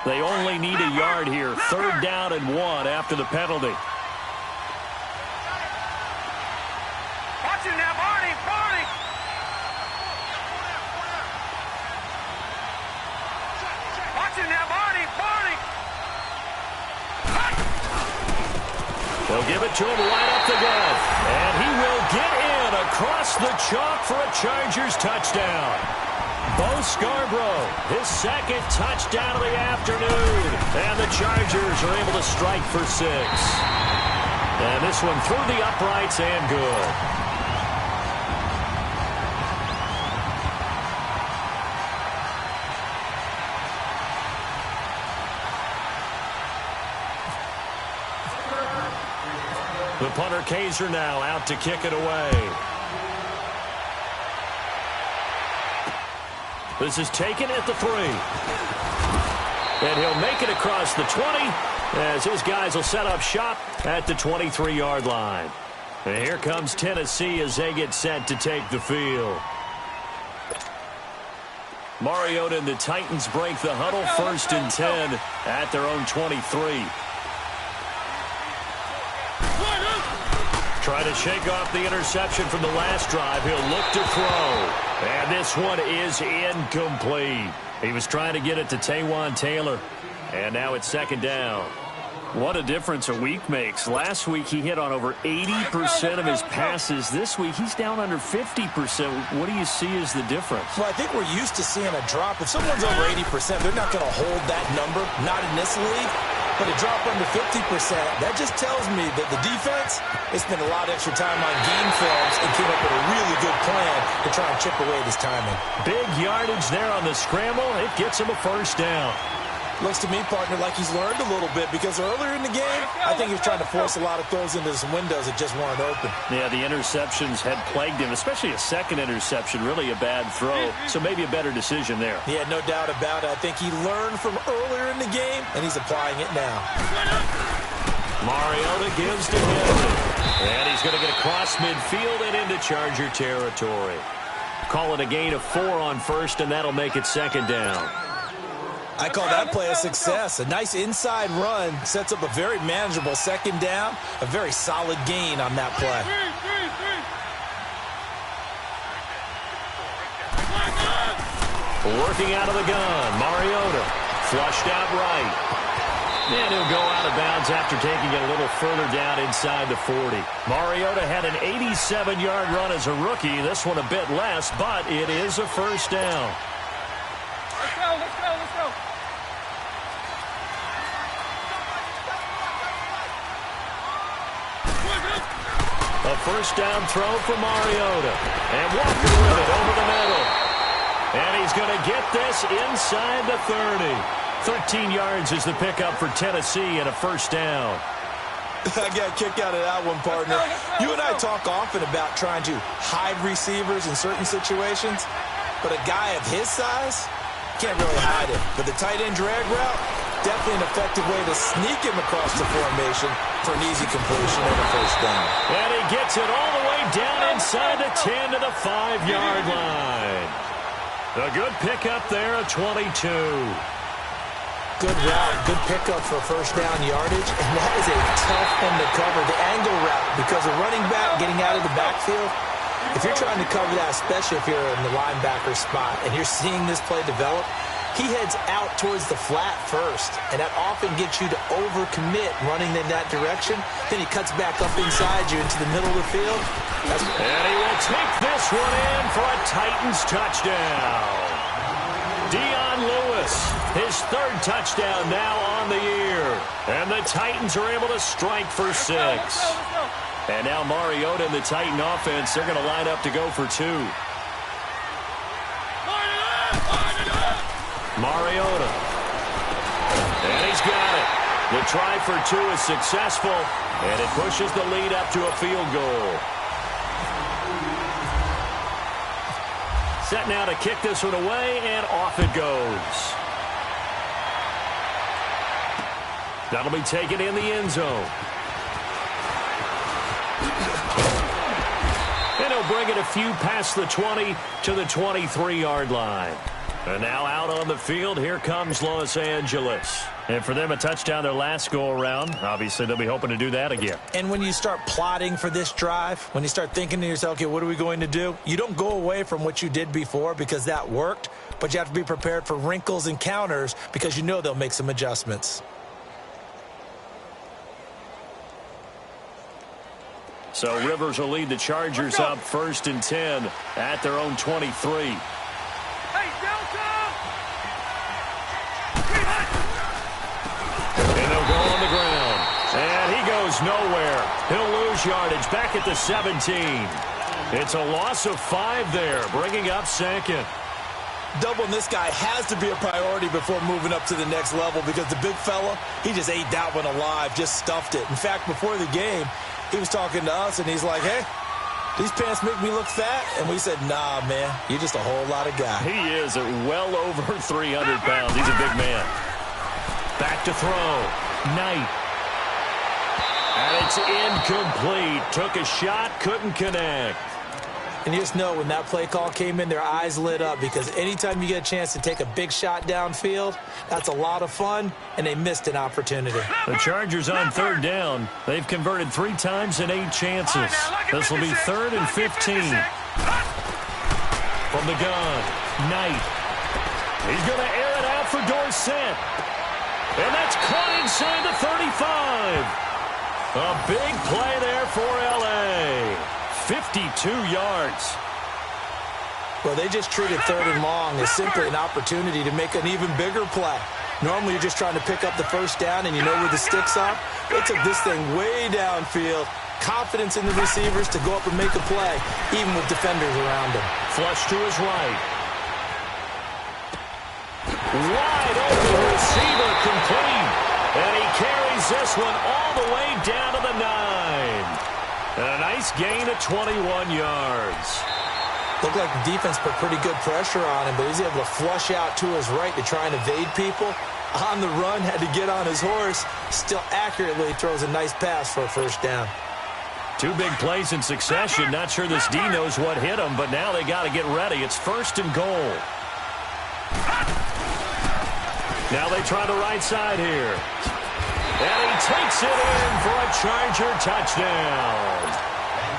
They only need a yard here. 3rd down and 1 after the penalty. Watch it now, Barney! Barney! Watch it now, Barney! Barney! They'll give it to him right up the gut. And he will get in across the chalk for a Chargers touchdown. Bo Scarborough, his 2nd touchdown of the afternoon. And the Chargers are able to strike for 6. And this one through the uprights and good. The punter Kaiser now out to kick it away. This is taken at the 3. And he'll make it across the 20 as his guys will set up shop at the 23-yard line. And here comes Tennessee as they get set to take the field. Mariota and the Titans break the huddle, 1st and 10 at their own 23. Try to shake off the interception from the last drive. He'll look to throw. And this one is incomplete. He was trying to get it to Taylor. And now it's 2nd down. What a difference a week makes. Last week he hit on over 80% of his passes. This week he's down under 50%. What do you see as the difference? Well, I think we're used to seeing a drop. If someone's over 80%, they're not going to hold that number. Not in this league. But a drop under 50%, that just tells me that the defense has spent a lot of extra time on game films and came up with a really good plan to try and chip away this timing. Big yardage there on the scramble. It gets him a 1st down. Looks to me, partner, like he's learned a little bit because earlier in the game, I think he was trying to force a lot of throws into some windows that just weren't open. Yeah, the interceptions had plagued him, especially a 2nd interception, really a bad throw. So maybe a better decision there. Yeah, no doubt about it. I think he learned from earlier in the game, and he's applying it now. Mariota gives to him. And he's going to get across midfield and into Charger territory. Call it a gain of 4 on 1st, and that'll make it 2nd down. I call that play a success. A nice inside run sets up a very manageable 2nd down. A very solid gain on that play. Working out of the gun, Mariota flushed out right. And he'll go out of bounds after taking it a little further down inside the 40. Mariota had an 87-yard run as a rookie. This one a bit less, but it is a 1st down. Let's go, let's go, let's go. A 1st down throw for Mariota. And Walker with it over the middle. And he's going to get this inside the 30. 13 yards is the pickup for Tennessee and a first down. I got a kick out of that one, partner. You and I talk often about trying to hide receivers in certain situations, but a guy of his size can't really hide it. But the tight end drag route, definitely an effective way to sneak him across the formation for an easy completion and a first down. And he gets it all the way down inside the 10 to the 5-yard line. A good pickup there, a 22. Good route, good pickup for first down yardage, and that is a tough one to cover. The angle route, because a running back getting out of the backfield, if you're trying to cover that, especially if you're in the linebacker spot, and you're seeing this play develop, he heads out towards the flat first, and that often gets you to overcommit running in that direction. Then he cuts back up inside you into the middle of the field. And he will take this one in for a Titans touchdown. Dion Lewis, his third touchdown now on the year. And the Titans are able to strike for 6. And now Mariota and the Titan offense, they're going to line up to go for 2. Mariota. And he's got it. The try for 2 is successful, and it pushes the lead up to a field goal. Set now to kick this one away, and off it goes. That'll be taken in the end zone. And he'll bring it a few past the 20 to the 23-yard line. And now out on the field, here comes Los Angeles. And for them, a touchdown their last go-around. Obviously, they'll be hoping to do that again. And when you start plotting for this drive, when you start thinking to yourself, okay, what are we going to do? You don't go away from what you did before because that worked, but you have to be prepared for wrinkles and counters because you know they'll make some adjustments. So Rivers will lead the Chargers up 1st and 10 at their own 23. Nowhere. He'll lose yardage back at the 17. It's a loss of 5 there, bringing up 2nd. Doubling this guy has to be a priority before moving up to the next level because the big fella, he just ate that one alive, just stuffed it. In fact, before the game, he was talking to us, and he's like, hey, these pants make me look fat? And we said, nah, man, you're just a whole lot of guy. He is well over 300 pounds. He's a big man. Back to throw. Knight. And it's incomplete. Took a shot, couldn't connect. And you just know when that play call came in, their eyes lit up because anytime you get a chance to take a big shot downfield, that's a lot of fun, and they missed an opportunity. The Chargers on 3rd down. They've converted 3 times in 8 chances. This will be 3rd and 15. From the gun, Knight. He's going to air it out for Dorsett. And that's caught inside the 35. A big play there for L.A. 52 yards. Well, they just treated 3rd and long as simply an opportunity to make an even bigger play. Normally, you're just trying to pick up the first down and you know where the sticks are. They took this thing way downfield. Confidence in the receivers to go up and make a play, even with defenders around him. Flush to his right. Wide open receiver complete. And he carries this one all the way down to the 9. And a nice gain of 21 yards. Looked like the defense put pretty good pressure on him, but he's able to flush out to his right to try and evade people. On the run, had to get on his horse. Still accurately throws a nice pass for a first down. 2 big plays in succession. Not sure this D knows what hit him, but now they got to get ready. It's 1st and goal. Now they try the right side here. And he takes it in for a Charger touchdown.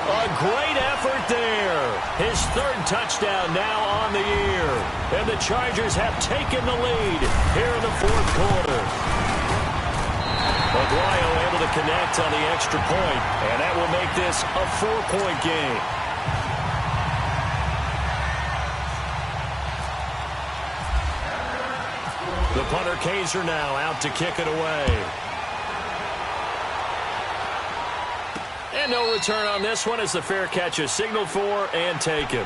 A great effort there. His 3rd touchdown now on the year. And the Chargers have taken the lead here in the 4th quarter. Aguayo able to connect on the extra point, and that will make this a 4-point game. The punter Kaiser now out to kick it away. And no return on this one as the fair catch is signaled for and taken.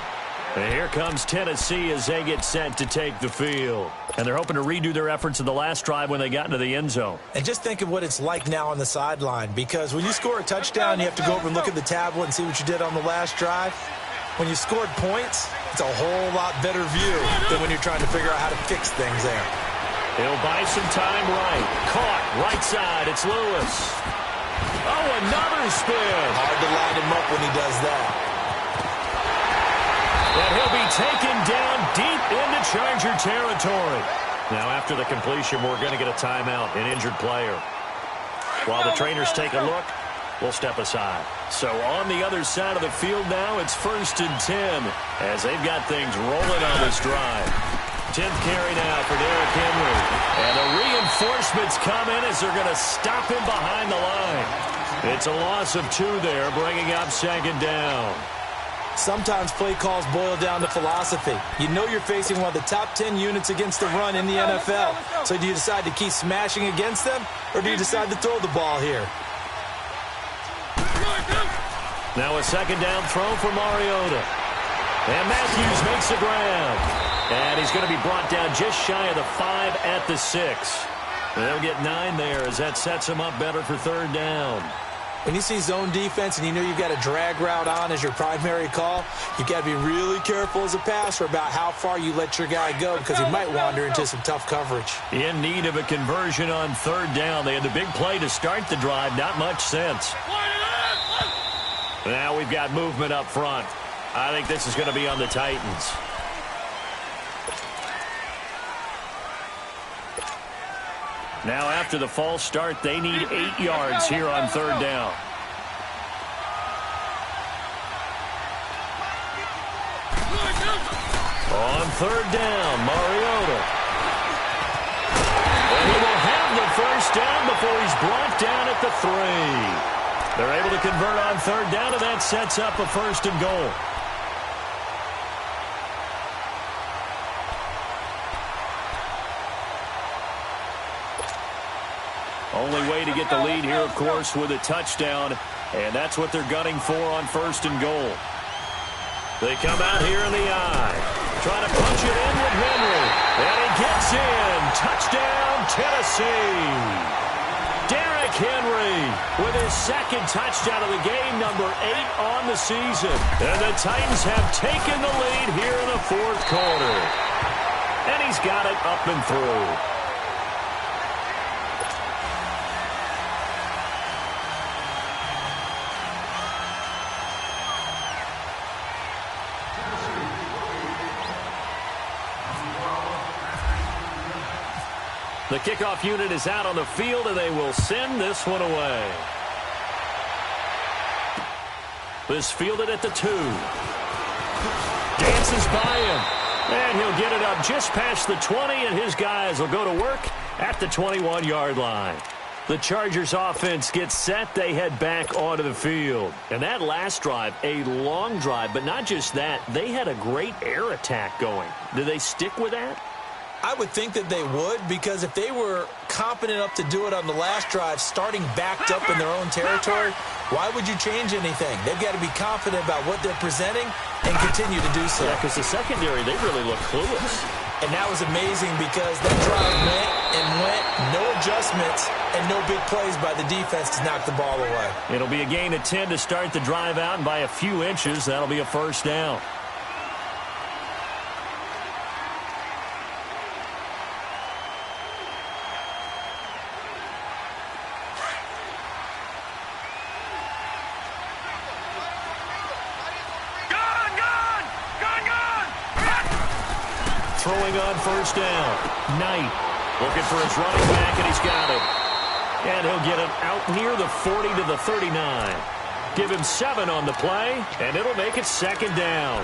And here comes Tennessee as they get set to take the field. And they're hoping to redo their efforts in the last drive when they got into the end zone. And just think of what it's like now on the sideline, because when you score a touchdown, you have to go over and look at the tablet and see what you did on the last drive. When you scored points, it's a whole lot better view than when you're trying to figure out how to fix things there. He'll buy some time right. Caught, right side, it's Lewis. Oh, another spin. Hard to line him up when he does that. And he'll be taken down deep into Charger territory. Now, after the completion, we're going to get a timeout, an injured player. While the trainers take a look, we'll step aside. So on the other side of the field now, it's 1st and 10 as they've got things rolling on this drive. 10th carry now for Derrick Henry. And the reinforcements come in as they're going to stop him behind the line. It's a loss of 2 there, bringing up 2nd down. Sometimes play calls boil down to philosophy. You know you're facing one of the top 10 units against the run in the NFL. So do you decide to keep smashing against them, or do you decide to throw the ball here? Now a 2nd down throw for Mariota. And Matthews makes the grab. And he's going to be brought down just shy of the 5 at the 6. And they'll get 9 there as that sets him up better for 3rd down. When you see zone defense and you know you've got a drag route on as your primary call, you've got to be really careful as a passer about how far you let your guy go, because he might wander into some tough coverage. In need of a conversion on 3rd down. They had the big play to start the drive. Not much sense. Now we've got movement up front. I think this is going to be on the Titans. Now after the false start, they need 8 yards here on 3rd down. On 3rd down, Mariota. And he will have the 1st down before he's brought down at the 3. They're able to convert on 3rd down, and that sets up a 1st and goal. Only way to get the lead here, of course, with a touchdown, and that's what they're gunning for on 1st and goal. They come out here in the eye, trying to punch it in with Henry, and he gets in. Touchdown, Tennessee. Derrick Henry with his 2nd touchdown of the game, number 8 on the season. And the Titans have taken the lead here in the 4th quarter. And he's got it up and through. The kickoff unit is out on the field, and they will send this one away. This fielded at the 2. Dances by him, and he'll get it up just past the 20, and his guys will go to work at the 21-yard line. The Chargers offense gets set. They head back onto the field. And that last drive, a long drive, but not just that. They had a great air attack going. Do they stick with that? I would think that they would, because if they were competent enough to do it on the last drive, starting backed up in their own territory, why would you change anything? They've got to be confident about what they're presenting and continue to do so. Yeah, because the secondary, they really look clueless. And that was amazing, because that drive went, no adjustments, and no big plays by the defense to knock the ball away. It'll be a gain of 10 to start the drive out, and by a few inches, that'll be a 1st down. Throwing on 1st down. Knight looking for his running back, and he's got it. And he'll get it out near the 40 to the 39. Give him 7 on the play, and it'll make it 2nd down.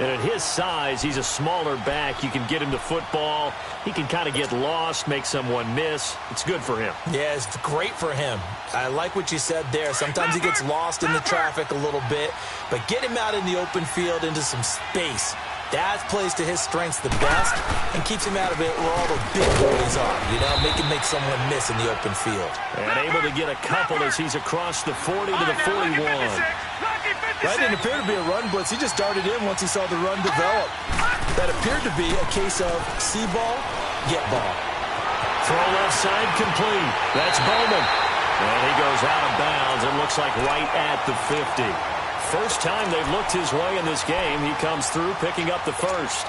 And at his size, he's a smaller back. You can get him the football. He can kind of get lost, make someone miss. It's good for him. Yeah, it's great for him. I like what you said there. Sometimes he gets lost in the traffic a little bit, but get him out in the open field into some space. That plays to his strengths the best and keeps him out of it where all the big boys are. You know, make someone miss in the open field. And able to get a couple as he's across the 40 to the 41. That didn't appear to be a run blitz. He just darted in once he saw the run develop. That appeared to be a case of see ball, get ball. Throw left side complete. That's Bowman. And he goes out of bounds and looks like right at the 50. First time they've looked his way in this game. He comes through picking up the first.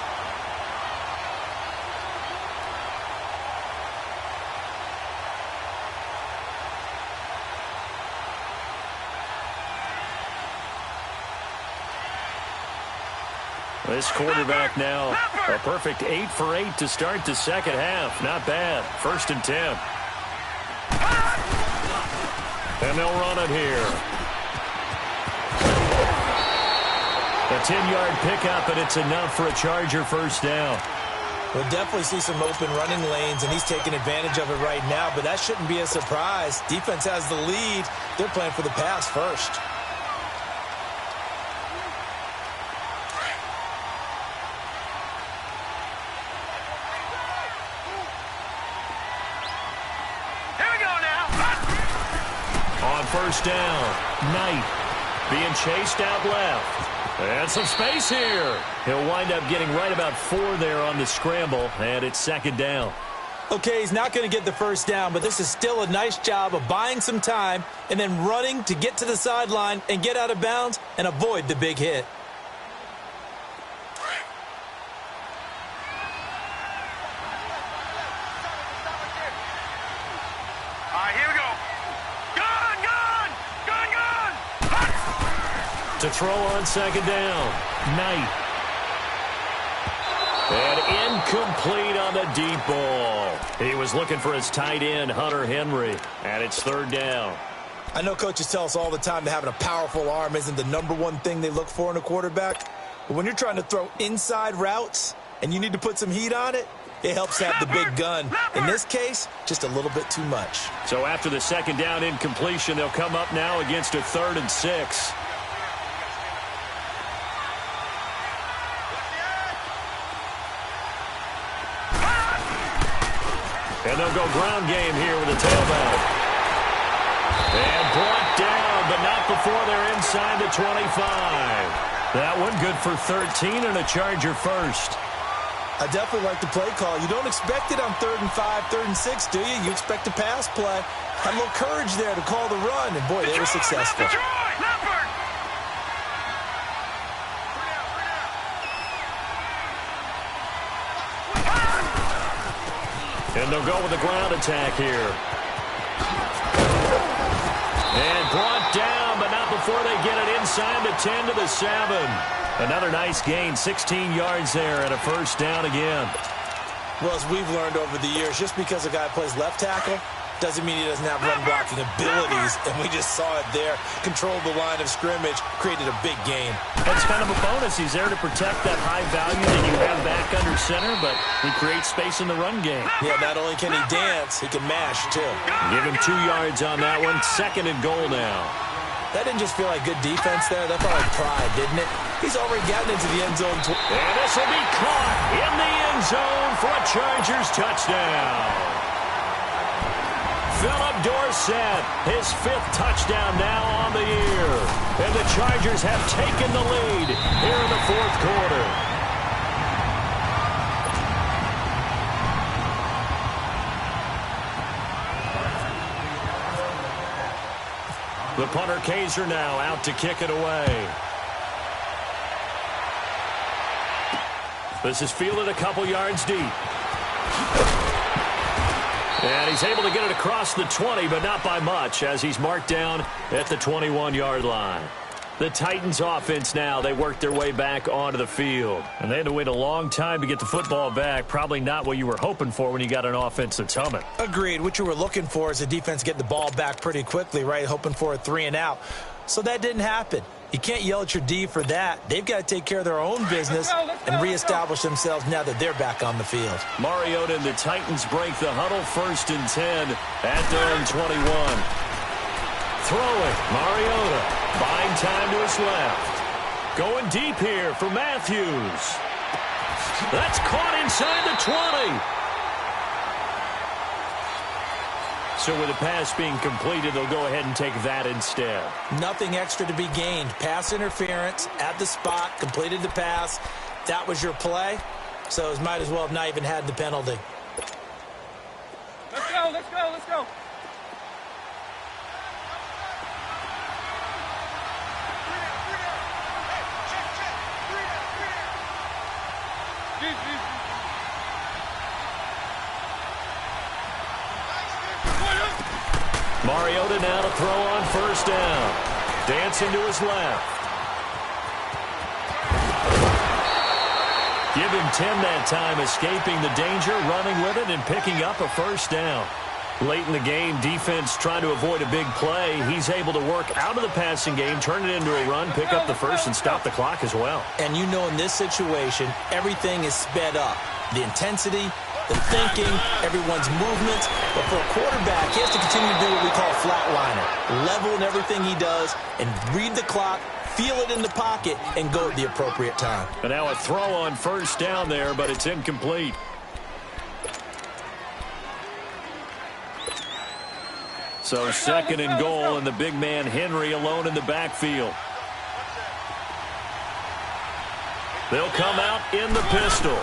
This quarterback now, a perfect 8 for 8 to start the second half. Not bad. 1st and 10. And they'll run it here. A 10-yard pickup, and it's enough for a Charger first down. We'll definitely see some open running lanes, and he's taking advantage of it right now, but that shouldn't be a surprise. Defense has the lead. They're playing for the pass first. First down. Knight being chased out left. And some space here. He'll wind up getting right about 4 there on the scramble, and it's 2nd down. Okay, he's not going to get the first down, but this is still a nice job of buying some time and then running to get to the sideline and get out of bounds and avoid the big hit. To throw on 2nd down. Knight. And incomplete on the deep ball. He was looking for his tight end, Hunter Henry. And it's 3rd down. I know coaches tell us all the time that having a powerful arm isn't the #1 thing they look for in a quarterback. But when you're trying to throw inside routes and you need to put some heat on it, it helps to have the big gun. In this case, just a little bit too much. So after the 2nd down incompletion, they'll come up now against a 3rd and 6. And they'll go ground game here with a tailback. And brought down, but not before they're inside the 25. That one good for 13 and a Charger first. I definitely like the play call. You don't expect it on 3rd and 5, 3rd and 6, do you? You expect a pass play. Had a little courage there to call the run, and boy, they were successful. And they'll go with the ground attack here. And brought down, but not before they get it inside the 10 to the 7. Another nice gain, 16 yards there and a first down again. Well, as we've learned over the years, just because a guy plays left tackle doesn't mean he doesn't have run-blocking abilities, and we just saw it there. Controlled the line of scrimmage, created a big gain. That's kind of a bonus. He's there to protect that high value that you have back under center, but he creates space in the run game. Yeah, not only can he dance, he can mash, too. Give him 2 yards on that one. 2nd and goal now. That didn't just feel like good defense there. That felt like pride, didn't it? He's already gotten into the end zone. And this will be caught in the end zone for a Chargers touchdown. Philip Dorsett, his 5th touchdown now on the year. And the Chargers have taken the lead here in the 4th quarter. The punter Kaiser now out to kick it away. This is fielded a couple yards deep. And he's able to get it across the 20, but not by much, as he's marked down at the 21-yard line. The Titans offense now, they work their way back onto the field. And they had to wait a long time to get the football back. Probably not what you were hoping for when you got an offense that's humming. Agreed. What you were looking for is a defense getting the ball back pretty quickly, right? Hoping for a 3 and out. So that didn't happen. You can't yell at your D for that. They've got to take care of their own business and reestablish themselves now that they're back on the field. Mariota and the Titans break the huddle, 1st and 10 at their own 21. Throwing, Mariota, buying time to his left. Going deep here for Matthews. That's caught inside the 20. So with the pass being completed, they'll go ahead and take that instead. Nothing extra to be gained. Pass interference at the spot, completed the pass. That was your play, so it might as well have not even had the penalty. Let's go, let's go, let's go. Mariota now to throw on first down. Dancing to his left. Give him 10 that time, escaping the danger, running with it, and picking up a first down. Late in the game, defense trying to avoid a big play. He's able to work out of the passing game, turn it into a run, pick up the first, and stop the clock as well. And you know in this situation, everything is sped up. The intensity, the thinking, everyone's movements. But for a quarterback, he has to continue to do what we call flatliner. Level in everything he does and read the clock, feel it in the pocket, and go at the appropriate time. And now a throw on first down there, but it's incomplete. So second and goal, and the big man Henry alone in the backfield. They'll come out in the pistol.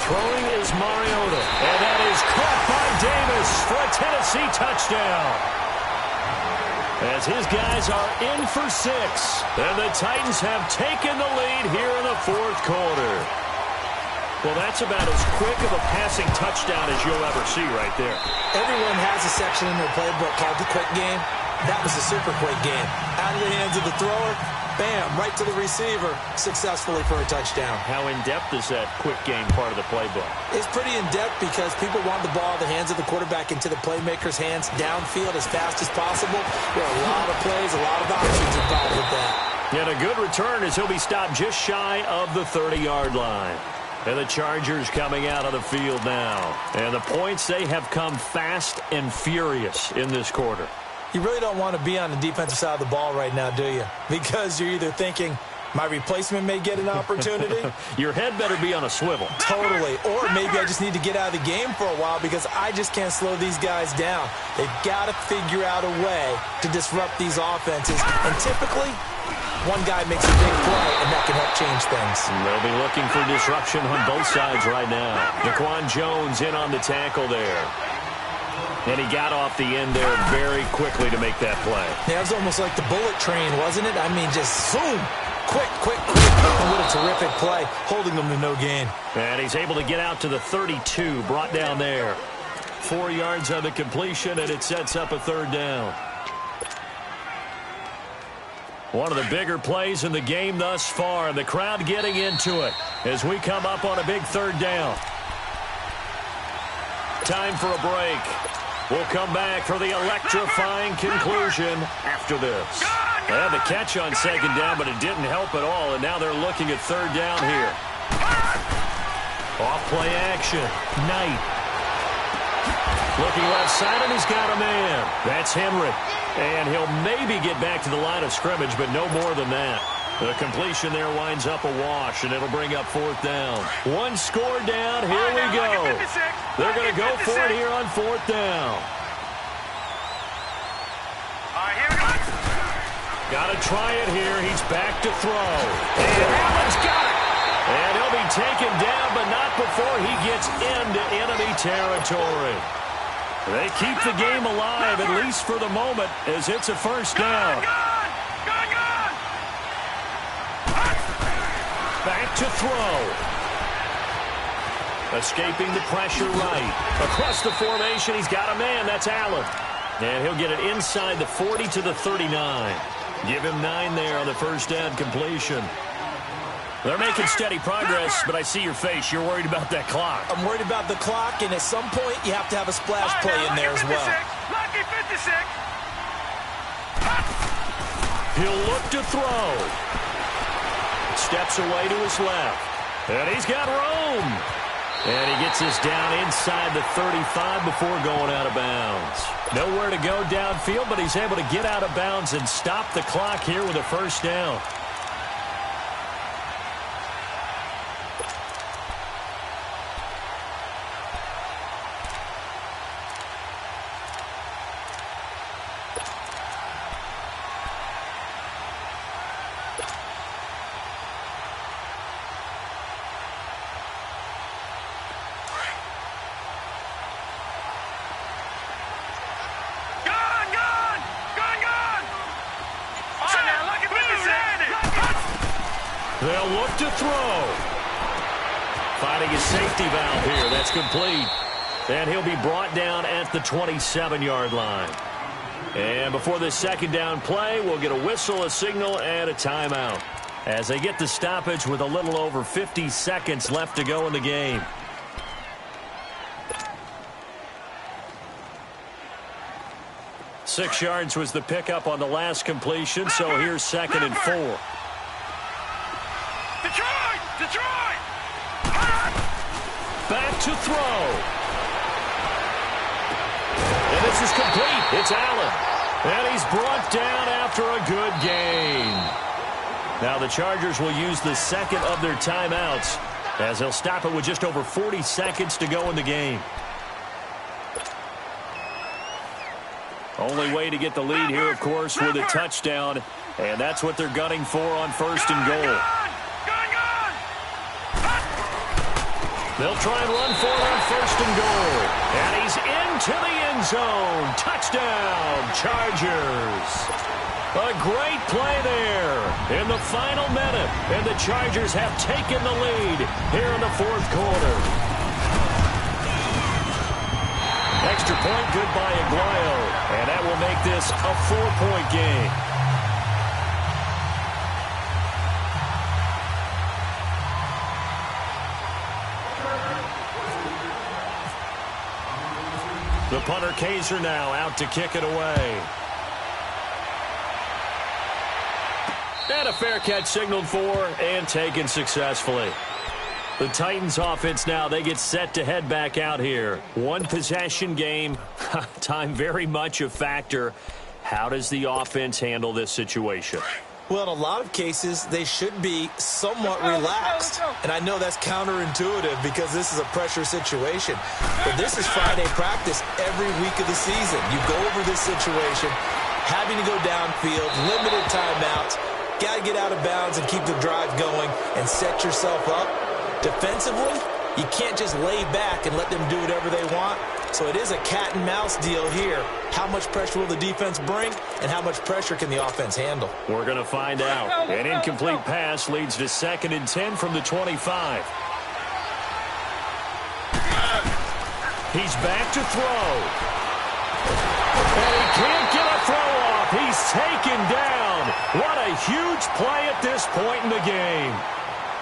Throwing is Mariota, and that is caught by Davis for a Tennessee touchdown. As his guys are in for 6, and the Titans have taken the lead here in the fourth quarter. Well, that's about as quick of a passing touchdown as you'll ever see right there. Everyone has a section in their playbook called the quick game. That was a super quick game. Out of the hands of the thrower, bam, right to the receiver, successfully for a touchdown. How in-depth is that quick game part of the playbook? It's pretty in-depth because people want the ball in the hands of the quarterback into the playmaker's hands downfield as fast as possible. There are a lot of plays, a lot of options involved with that. And a good return as he'll be stopped just shy of the 30-yard line. And the Chargers coming out of the field now. And the points, they have come fast and furious in this quarter. You really don't want to be on the defensive side of the ball right now, do you? Because you're either thinking, my replacement may get an opportunity. Your head better be on a swivel. Totally. Or maybe I just need to get out of the game for a while because I just can't slow these guys down. They've got to figure out a way to disrupt these offenses. And typically, one guy makes a big play, and that can help change things. And they'll be looking for disruption on both sides right now. Daquan Jones in on the tackle there. And he got off the end there very quickly to make that play. Yeah, it was almost like the bullet train, wasn't it? I mean, just zoom. Quick, quick, quick. And what a terrific play, holding them to no gain. And he's able to get out to the 32, brought down there. 4 yards on the completion, and it sets up a third down. One of the bigger plays in the game thus far, and the crowd getting into it as we come up on a big third down. Time for a break. We'll come back for the electrifying conclusion after this. They had the catch on second down, but it didn't help at all, and now they're looking at third down here. Off play action. Knight. Looking left side, and he's got a man. That's Henry. And he'll maybe get back to the line of scrimmage, but no more than that. The completion there winds up a wash, and it'll bring up fourth down. One score down. Here we go. They're going to go for it here on fourth down. Got to try it here. He's back to throw. And Allen's got it. And he'll be taken down, but not before he gets into enemy territory. They keep the game alive, at least for the moment, as it's a first down. Back to throw. Escaping the pressure right. Across the formation, he's got a man. That's Allen. And he'll get it inside the 40 to the 39. Give him 9 there on the first down completion. They're making steady progress, but I see your face. You're worried about that clock. I'm worried about the clock, and at some point, you have to have a splash play in there as well. Lucky 56. He'll look to throw. Steps away to his left. And he's got room. And he gets this down inside the 35 before going out of bounds. Nowhere to go downfield, but he's able to get out of bounds and stop the clock here with a first down. They'll look to throw. Finding a safety valve here. That's complete. And he'll be brought down at the 27-yard line. And before this second down play, we'll get a whistle, a signal, and a timeout as they get the stoppage with a little over 50 seconds left to go in the game. Six yards was the pickup on the last completion, so here's 2nd and 4. Detroit! Detroit! Back to throw. And this is complete. It's Allen. And he's brought down after a good gain. Now the Chargers will use the second of their timeouts as they'll stop it with just over 40 seconds to go in the game. Only way to get the lead here, of course, with a touchdown. And that's what they're gunning for on 1st and goal. They'll try and run for it on 1st and goal. And he's into the end zone. Touchdown, Chargers. A great play there in the final minute. And the Chargers have taken the lead here in the 4th quarter. Extra point, good by Aguayo. And that will make this a 4-point game. The punter Kaiser now out to kick it away. And a fair catch signaled for and taken successfully. The Titans offense now, they get set to head back out here. One possession game. Time very much a factor. How does the offense handle this situation? Well, in a lot of cases, they should be somewhat relaxed. And I know that's counterintuitive because this is a pressure situation. But this is Friday practice every week of the season. You go over this situation, having to go downfield, limited timeouts, got to get out of bounds and keep the drive going and set yourself up. Defensively, you can't just lay back and let them do whatever they want. So it is a cat and mouse deal here. How much pressure will the defense bring, and how much pressure can the offense handle? We're going to find out. An incomplete pass leads to 2nd and 10 from the 25. He's back to throw. And he can't get a throw off. He's taken down. What a huge play at this point in the game.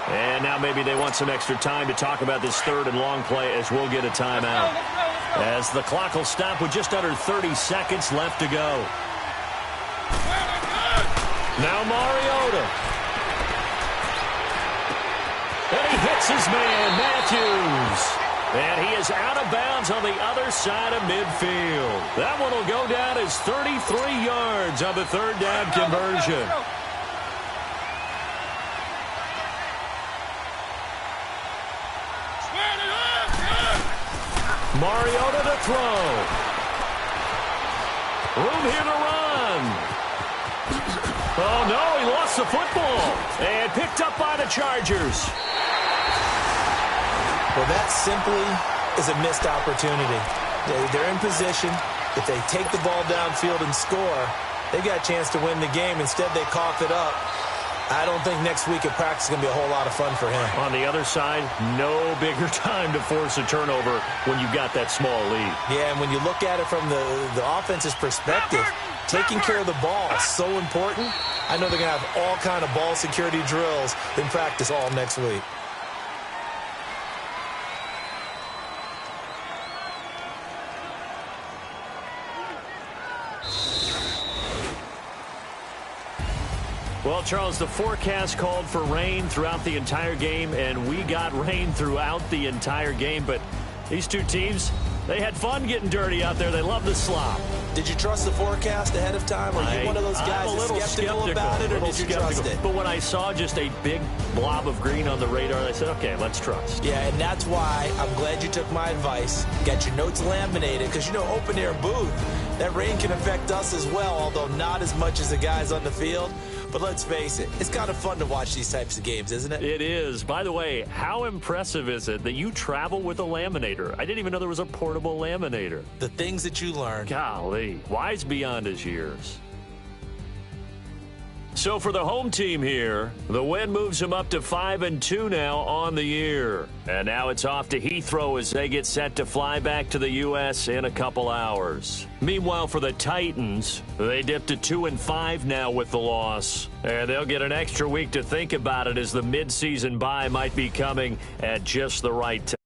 And now maybe they want some extra time to talk about this 3rd and long play as we'll get a timeout. As the clock will stop with just under 30 seconds left to go. Now Mariota. And he hits his man, Matthews. And he is out of bounds on the other side of midfield. That one will go down as 33 yards on the 3rd down conversion. Mariota to throw. Room here to run. Oh, no, he lost the football. And picked up by the Chargers. Well, that simply is a missed opportunity. They're in position. If they take the ball downfield and score, they got a chance to win the game. Instead, they cough it up. I don't think next week at practice is going to be a whole lot of fun for him. On the other side, no bigger time to force a turnover when you've got that small lead. Yeah, and when you look at it from the offense's perspective, taking care of the ball is so important. I know they're going to have all kind of ball security drills in practice all next week. Well, Charles, the forecast called for rain throughout the entire game, and we got rain throughout the entire game. But these two teams, they had fun getting dirty out there. They love the slop. Did you trust the forecast ahead of time? Are you one of those guys that's skeptical about it, or did you trust it? But when I saw just a big blob of green on the radar, I said, okay, let's trust. Yeah, and that's why I'm glad you took my advice. Got your notes laminated, because, you know, open air booth, that rain can affect us as well, although not as much as the guys on the field. But let's face it, it's kind of fun to watch these types of games, isn't it? It is. By the way, how impressive is it that you travel with a laminator? I didn't even know there was a portable laminator. The things that you learn. Golly, wise beyond his years. So for the home team here, the win moves them up to 5-2 now on the year. And now it's off to Heathrow as they get set to fly back to the U.S. in a couple hours. Meanwhile, for the Titans, they dip to 2-5 now with the loss. And they'll get an extra week to think about it as the midseason bye might be coming at just the right time.